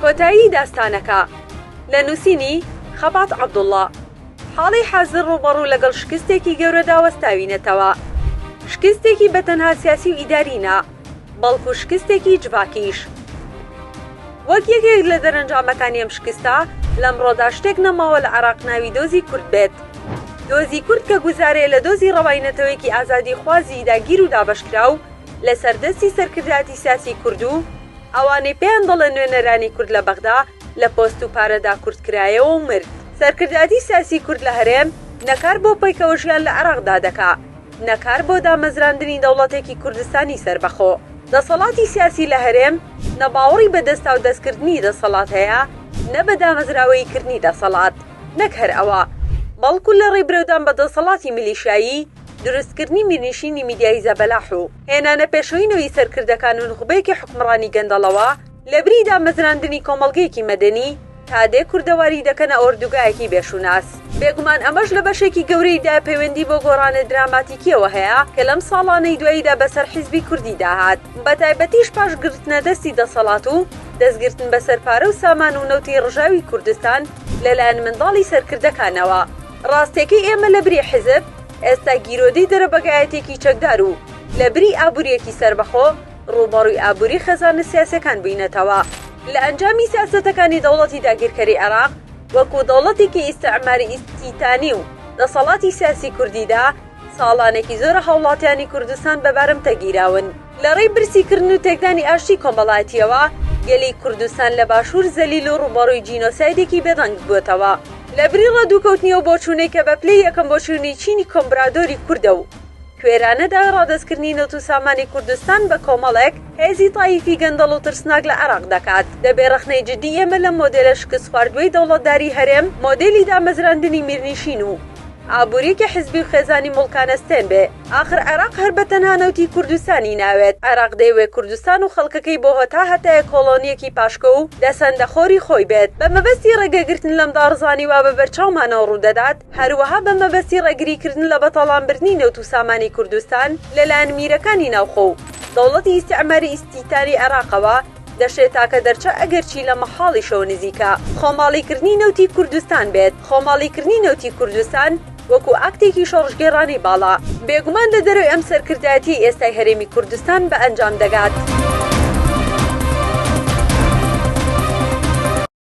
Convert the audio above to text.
کۆتایی داستانەکە لە نووسینی خەبات عەبدوڵڵا. حاڵی حازر ڕوبەڕوو لەگەڵ شکستێکی گەورەدا وەستاوینەتەوە. شکستێکی بەتەنها سیاسی و ئیدارینە، بەڵکو شکستێکی جوواکیش. وەک یەکێک لە دەرەنجامەکانی ئەم شکستە لەمڕۆدا شتێک نەماوە لە عێراق ناوی دۆزی کورد بێت. دۆزی کورد کە گوزارێ لە دۆزی ڕەوایەتەوەیەکی ئازادی خوازی داگیر و دابەشکرا و لە سەردەستی سەرکردایەتی سیاسی کورد و ئەوانەی پێیان دەڵێن نوێنەرانی کورد لە بەغدا لە پۆست و پارەدا کوردکرایەوە و مرد. سەرکردایەتی سیاسی کورد لە هەرێم نەکار بۆ پەیکەوە ژیان لە عێراقدا دەکا، نەکار بۆ دامەزراندنی دەوڵەتێکی کوردستانی سەربەخۆ. دەسەڵاتی سیاسی لە هەرێم نەباوەڕی بەدەستا و دەستکردنی دەسەڵات هەیە، نە بە دامەزراوەی کردنی دەسەڵات، نەک هەر ئەوە، بەڵکو لە ڕێبرەودان بە دەسەڵاتی میلیشایی، دروستکردنی میرنشینی میدیای زەبەلاح و هێنانە پێشەوەینەوەی سەرکردەکان و نخبەیەکی حکومڕانی گەندەڵەوە لە بری دامەزراندنی کۆمەڵگەیەکی مەدەنی تا دێ کوردەواری دەکەنە ئۆردوگایەکی بێشوناس. بێگومان ئەمەش لە بەشێکی گەورەیدا پەیوەندی بۆ گۆڕانە دراماتیکیەوە هەیە کە لەم ساڵانەی دواییدا بەسەر حیزبی کوردی داهات، بە تایبەتیش پاش گرتنە دەستی دەسەڵات و دەستگرتن بەسەر پارە و سامان و نەوتی ڕژاوی کوردستان لەلایەن منداڵی سەرکردەکانەوە. ڕاستێکی ئێمە لە بری حیزب ئێستا گیرۆدەی دەرەبەگایەتێکی چەکدار و لە بری ئابوووریەکی سەربەخۆ ڕووبەڕووی ئابووری خەزانە سیاسەکان بووینەتەوە. لە ئەنجامی سیاسەتەکانی دەوڵەتی داگیرکەری عێراق وەکو دەوڵەتێکی ئیستعماری ئیستیتانی و دەسەڵاتی سیاسی کوردیدا ساڵانێکی زۆرە هاوڵاتیانی کوردستان بەبارم تەگیراون. لە ڕێی برسیکردن و تێکدانی ئاشتی کۆمەڵایەتیەوە گەلی کوردستان لە باشوور زەلیل و ڕووبەڕووی جینۆسایدێکی بێدەنگ بووتەوە. لە بری ڕەدووکەوتنیەوە بۆ چوونەی کە بە پلەی یەکەم بۆ چوونی چینی کۆمبرادۆری کووردە و کوێرانەدا ڕادەستکردنی نەوت و سامانی کوردستان بە کۆمەڵێک هێزی تایفی گەندەڵ و ترسناک لە عێراق دەکات. دەبێ ڕەخنەی جدی ئێمە لە مۆدێلە شکست خواردووەی دەوڵەتداری هەرێم مۆدێلی دامەزراندنی میرنشین و ئابوووریەکی حیزبی و خێزانی مڵکانەستێن بێ. ئاخر عێراق هەر بە تەنها نەوتی کوردستانی ناوێت. عێراق دەیەوێت کوردستان و خەڵکەکەی بۆ هەتا هەتایە کۆڵۆنیەکی پاشکە و دەسەندەخۆری خۆی بێت. بە مەبەستی ڕێگەگرتن لەم داڕزانی وا بە بەرچاومانەوە ڕوودەدات، هەروەها بە مەبەستی ڕێگریکردن لە بەتەڵامبردنی نەوت و سامانی کوردستان لەلایەن میرەکانی ناوخۆ و دەوڵەتی ئیستیعماری ئیستیتانی عێراقەوە دەشێت تاکە دەرچە ئەگەرچی لە مەحاڵی شەو نزیکە خۆماڵیکردنی نەوتی کوردستان بێت. خۆماڵیکردنی نەوتی کوردستان وەکو ئاکتێکی شۆڕژگێڕانی باڵا بێگومان لە دەروی ئەم سەرکردایەتی ئێستای هەرێمی کوردستان بە ئەنجام دەگات.